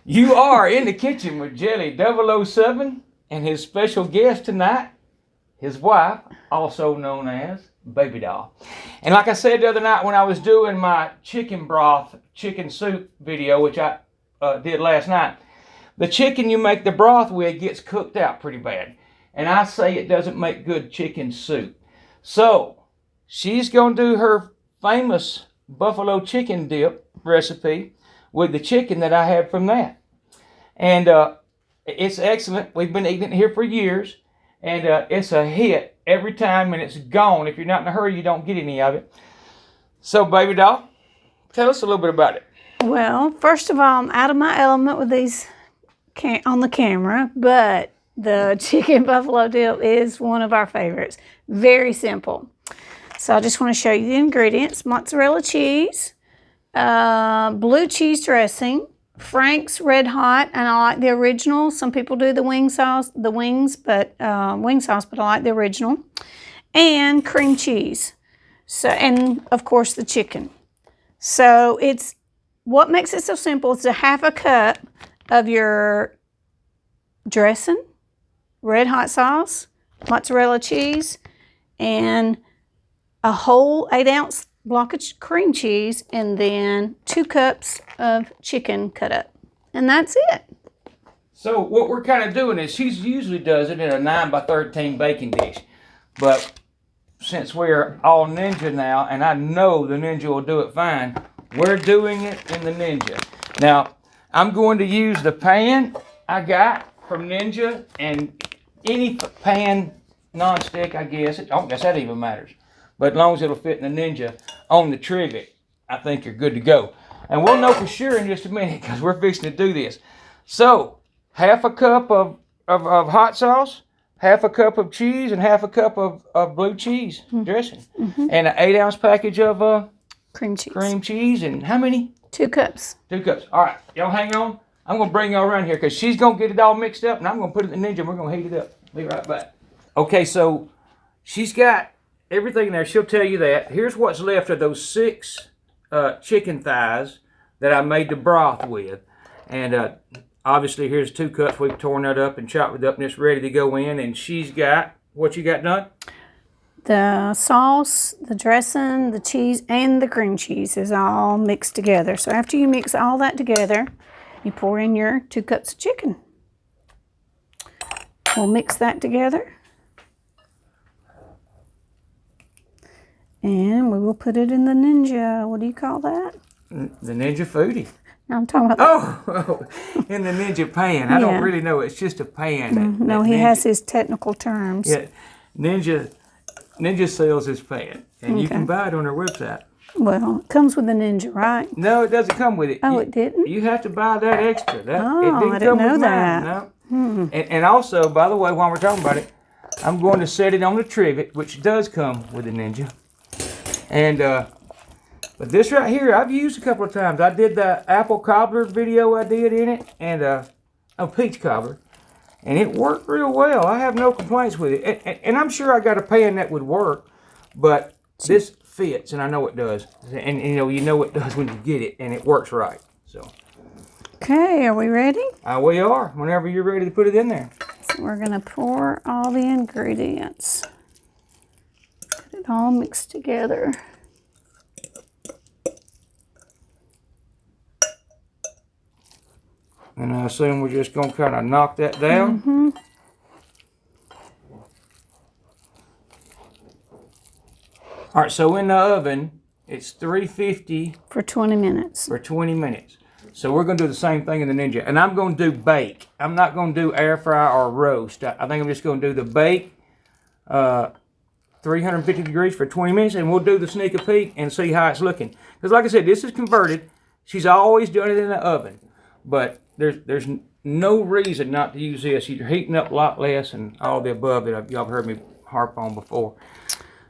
You are in the kitchen with Jelly 007 and his special guest tonight, his wife, also known as Baby Doll. And like I said the other night when I was doing my chicken broth, chicken soup video, which I did last night, the chicken you make the broth with gets cooked out pretty bad. And I say it doesn't make good chicken soup. So, she's going to do her famous buffalo chicken dip recipe with the chicken that I had from that. And it's excellent. We've been eating it here for years. And it's a hit every time, and it's gone. If you're not in a hurry, you don't get any of it. So, Baby Doll, tell us a little bit about it. Well, first of all, I'm out of my element with these on the camera, but the chicken buffalo dip is one of our favorites. Very simple. So I just want to show you the ingredients. Mozzarella cheese, blue cheese dressing, Frank's Red Hot, and I like the original. Some people do the wing sauce, but I like the original. And cream cheese. So, and of course the chicken. So it's what makes it so simple is a half a cup of your dressing, red hot sauce, mozzarella cheese, and a whole 8-ounce block of cream cheese, and then 2 cups of chicken cut up. And that's it. So what we're kind of doing is she usually does it in a 9x13 baking dish. But since we're all Ninja now, and I know the Ninja will do it fine, we're doing it in the Ninja. Now, I'm going to use the pan I got from Ninja, and any pan, non-stick, I guess. I don't guess that even matters. But as long as it'll fit in the Ninja on the trivet, I think you're good to go. And we'll know for sure in just a minute because we're fixing to do this. So, half a cup of hot sauce, half a cup of cheese, and half a cup of blue cheese dressing. And an 8-ounce package of cream cheese. Cream cheese, and how many? 2 cups. 2 cups. All right, y'all hang on. I'm going to bring y'all around here because she's going to get it all mixed up, and I'm going to put it in the Ninja, and we're going to heat it up. Be right back. Okay, so she's got everything there. She'll tell you that. Here's what's left of those 6 chicken thighs that I made the broth with. And obviously, here's 2 cups. We've torn that up and chopped it up, and it's ready to go in. And she's got, what you got done? The sauce, the dressing, the cheese, and the cream cheese is all mixed together. So after you mix all that together, you pour in your 2 cups of chicken. We'll mix that together. And we will put it in the Ninja. What do you call that? The Ninja FOODI. No, I'm talking about Oh, in the Ninja pan. I don't really know. It's just a pan. No, he has his technical terms. Yeah, Ninja sells his pan, and you can buy it on their website. Well, it comes with the Ninja, right? No, it doesn't come with it. Oh, it didn't? You have to buy that extra. I didn't know that. No. And also, by the way, while we're talking about it, I'm going to set it on the trivet, which does come with the Ninja. And but this right here, I've used a couple of times. I did the apple cobbler video I did in it, and peach cobbler, and it worked real well. I have no complaints with it. And I'm sure I got a pan that would work, but this fits, and I know it does. And you know it does when you get it, and it works right. So. Okay, are we ready? We are. Whenever you're ready to put it in there. So we're gonna pour all the ingredients. Get it all mixed together. And I assume we're just going to kind of knock that down. All right, so in the oven, it's 350. For 20 minutes. For 20 minutes. So we're going to do the same thing in the Ninja. And I'm going to do bake. I'm not going to do air fry or roast. I think I'm just going to do the bake, 350 degrees for 20 minutes, and we'll do the sneak a peek and see how it's looking. Because like I said, this is converted. She's always done it in the oven. But there's no reason not to use this. You're heating up a lot less and all the above that y'all heard me harp on before.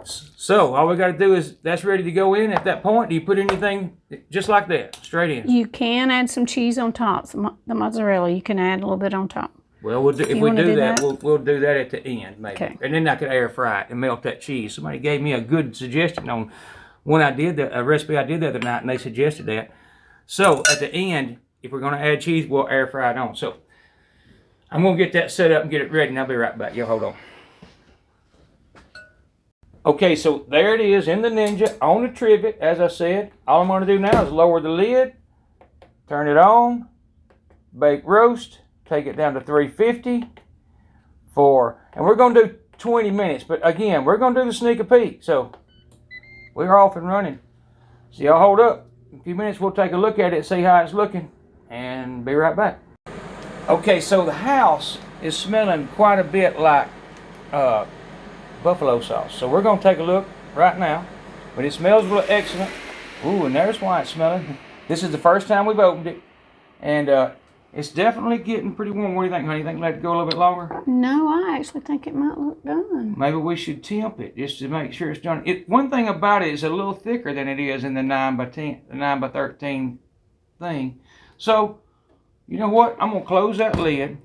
So all we got to do is that's ready to go in. At that point, do you put anything just like that, straight in? You can add some cheese on top, the mozzarella. You can add a little bit on top. Well, if we do that, we'll do that at the end, maybe. Okay. And then I could air fry it and melt that cheese. Somebody gave me a good suggestion on when I did a recipe I did the other night, and they suggested that. So at the end, if we're going to add cheese, we'll air fry it on. So I'm going to get that set up and get it ready, and I'll be right back. Y'all hold on. Okay, so there it is in the Ninja on the trivet, as I said. All I'm going to do now is lower the lid, turn it on, bake roast, take it down to 350 and we're going to do 20 minutes. But again, we're going to do the sneak a peek. So we're off and running. So y'all hold up. In a few minutes, we'll take a look at it, see how it's looking, and be right back. Okay, so the house is smelling quite a bit like buffalo sauce. So we're going to take a look right now. But it smells really excellent. Ooh, and there's why it's smelling. This is the first time we've opened it. And it's definitely getting pretty warm. What do you think, honey? You think let it go a little bit longer? No, I actually think it might look done. Maybe we should temp it just to make sure it's done. One thing about it is a little thicker than it is in the 9x10, the 9x13 thing. So, you know what? I'm going to close that lid.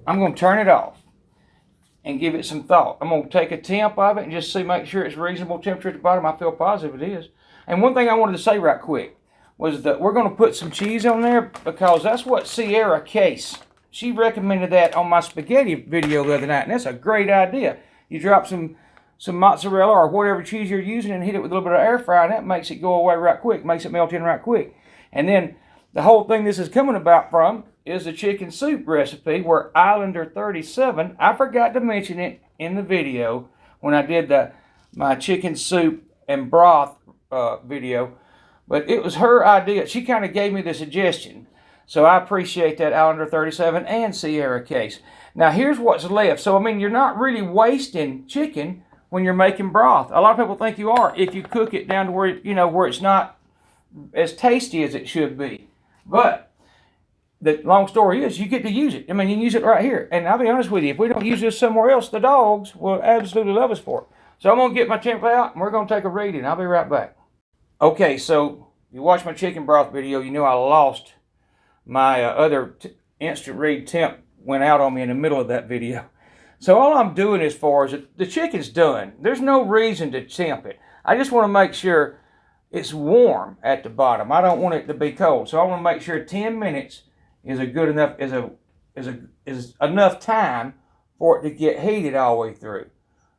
I'm going to turn it off and give it some thought. I'm going to take a temp of it and just make sure it's reasonable temperature at the bottom. I feel positive it is. And one thing I wanted to say right quick was that we're going to put some cheese on there because that's what Sierra Case, she recommended that on my spaghetti video the other night, and that's a great idea. You drop some mozzarella or whatever cheese you're using and hit it with a little bit of air fry, and that makes it go away right quick, makes it melt in right quick. And then the whole thing this is coming about from is the chicken soup recipe where Islander 37, I forgot to mention it in the video when I did my chicken soup and broth video, but it was her idea. She kind of gave me the suggestion. So I appreciate that, Islander 37 and Sierra Case. Now here's what's left. So I mean, you're not really wasting chicken when you're making broth. A lot of people think you are if you cook it down to where, you know, where it's not as tasty as it should be. But the long story is you get to use it. I mean, you can use it right here. And I'll be honest with you, if we don't use this somewhere else, the dogs will absolutely love us for it. So I'm going to get my temp out and we're going to take a reading. I'll be right back. Okay, so you watched my chicken broth video, you knew I lost my other instant read temp went out on me in the middle of that video. So all I'm doing as far as the chicken's done. There's no reason to temp it. I just want to make sure it's warm at the bottom. I don't want it to be cold. So I want to make sure 10 minutes is a good enough is enough time for it to get heated all the way through.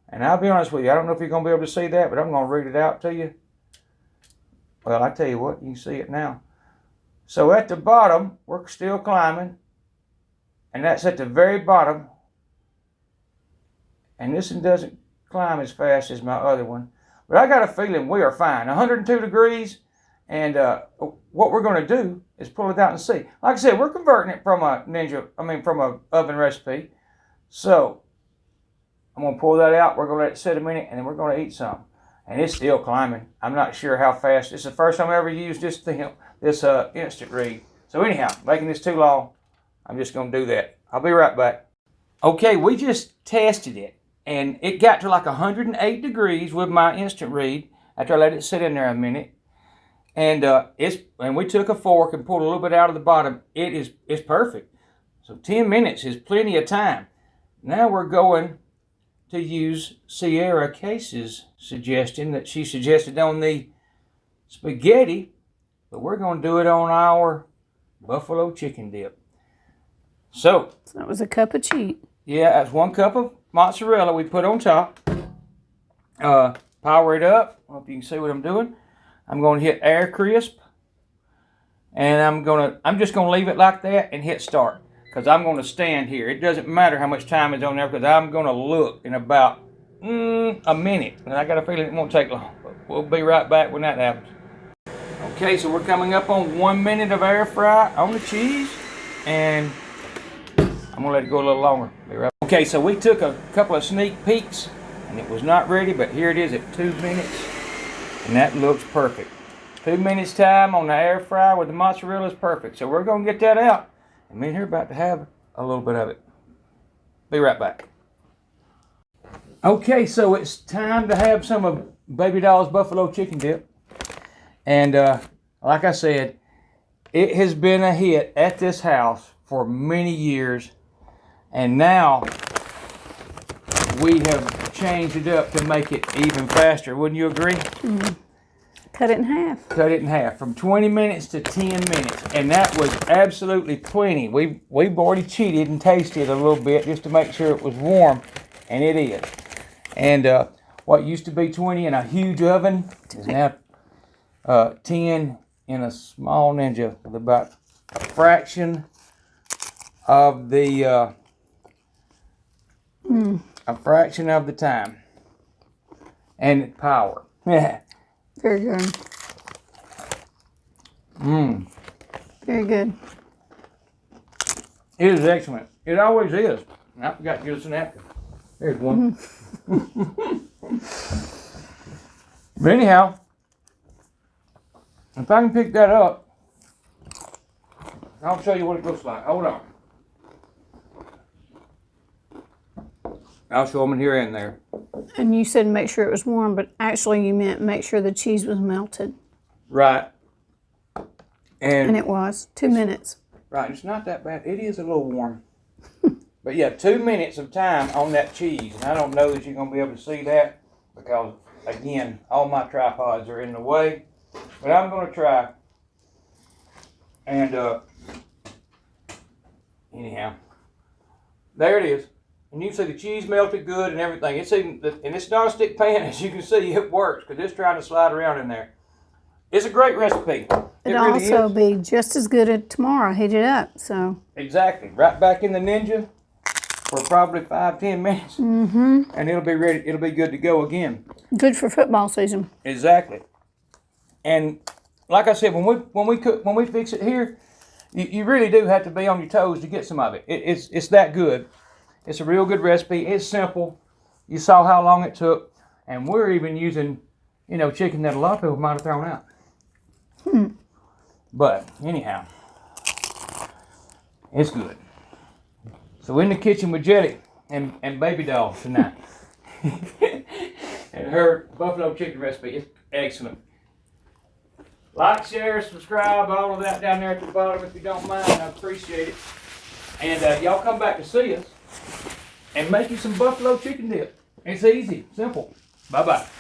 And I'll be honest with you, I don't know if you're going to be able to see that, but I'm going to read it out to you. Well, I tell you what, you can see it now. So at the bottom, we're still climbing. And that's at the very bottom. And this one doesn't climb as fast as my other one. But I got a feeling we are fine. 102 degrees. And what we're going to do is pull it out and see. Like I said, we're converting it from from a oven recipe. So I'm going to pull that out. We're going to let it sit a minute. And then we're going to eat some. And it's still climbing. I'm not sure how fast. It's the first time I ever used this instant read. So anyhow, making this too long, I'm just going to do that. I'll be right back. Okay, we just tested it. And it got to like 108 degrees with my instant read after I let it sit in there a minute. And we took a fork and pulled a little bit out of the bottom. It's perfect. So 10 minutes is plenty of time. Now we're going to use Sierra Case's suggestion that she suggested on the spaghetti, but we're going to do it on our buffalo chicken dip. So that was a cup of cheese. Yeah, that's 1 cup of mozzarella we put on top. Power it up. I hope you can see what I'm doing. I'm going to hit air crisp, and I'm just going to leave it like that and hit start. Because I'm going to stand here. It doesn't matter how much time is on there because I'm going to look in about a minute. And I got a feeling it won't take long. But we'll be right back when that happens. Okay, so we're coming up on 1 minute of air fry on the cheese. And I'm going to let it go a little longer. Be right back. Okay, so we took a couple of sneak peeks. And it was not ready, but here it is at 2 minutes. And that looks perfect. 2 minutes time on the air fry with the mozzarella is perfect. So we're going to get that out. And me and her about to have a little bit of it. Be right back. Okay, so it's time to have some of Baby Doll's buffalo chicken dip. And like I said, it has been a hit at this house for many years. And now we have changed it up to make it even faster. Wouldn't you agree? Mm-hmm. Cut it in half. Cut it in half from 20 minutes to 10 minutes. And that was absolutely plenty. We've already cheated and tasted a little bit just to make sure it was warm. And it is. And what used to be 20 in a huge oven is now 10 in a small Ninja with about a fraction of the time and power. Yeah. Very good. Very good. It is excellent. It always is. And I forgot to get us a napkin. There's one. But anyhow, if I can pick that up, I'll show you what it looks like. Hold on. I'll show them in here and there. And you said make sure it was warm, but actually you meant make sure the cheese was melted. Right. And it was. 2 minutes. Right. It's not that bad. It is a little warm. But yeah, 2 minutes of time on that cheese. And I don't know that you're going to be able to see that because, again, all my tripods are in the way. But I'm going to try. And anyhow, there it is. And you can see the cheese melted good and everything. It's even, and it's not a stick pan, as you can see. It works because it's trying to slide around in there. It's a great recipe. It'll really also be just as good tomorrow. Heat it up. So exactly, right back in the Ninja for probably 5-10 minutes, and it'll be ready. It'll be good to go again. Good for football season. Exactly. And like I said, when we fix it here, you really do have to be on your toes to get some of it. It's that good. It's a real good recipe. It's simple. You saw how long it took, and we're even using, chicken that a lot of people might have thrown out. But anyhow, it's good. So in the kitchen with Jelly and Baby Doll tonight, and her buffalo chicken recipe is excellent. Like, share, subscribe, all of that down there at the bottom if you don't mind. I appreciate it. And y'all come back to see us and make you some buffalo chicken dip. It's easy, simple. Bye-bye.